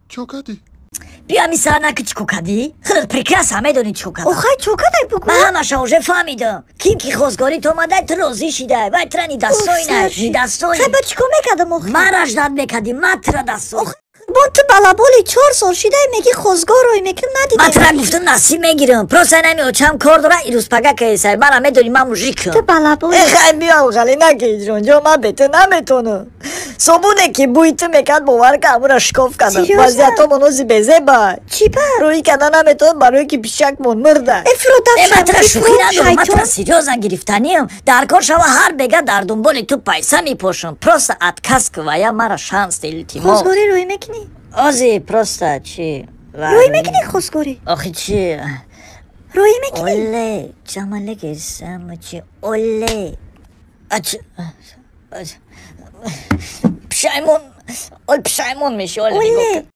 چوکادی بیا میسرنا که چکادی پریکراسا میدونی چکادا اوخای چوکادای بگو من همه شاوژه فهمیدم کیم کی خوزگاری تو ماده تروزی شیده وای ترا نی دستوی نه نی دستوی خیلی با چیکو میکردم اوخای من رجدت میکردی من ترا دستوی با تو بلابولی 4 سال شده میگی خوزگاروی میکنم ندیدم من ترا گفتم نصیب میگیرم پروسه نمیو چم کرد را ایروز پگه که سر من میدونی من موژیکم تو بلابولی خیلی بیا غلی نگی جون من به تو نمیتونم صبونه که بوی تو میکرد باور که همون را شکاف کردم سیریوسا؟ وضعیت ها منوزی بزه بای چی با؟ روی کردن نمیتونم برای که پیشک من مرده افرودم من ترا شوخی ندارم من ترا سیریوزن گرفتنیم در کار شما هر بگه در دنبال تو پیسه میپوشم پروسته اتکس که ویا مرا شانس دیلتیمو خوزگاری روی میکنی؟ آزی پروسته چی؟ روی میکنی خوزگاری؟ آخی چی؟ روی میکنی؟ اوله جماله گیسم چی اوله پشایمون پشایمون میشه اوله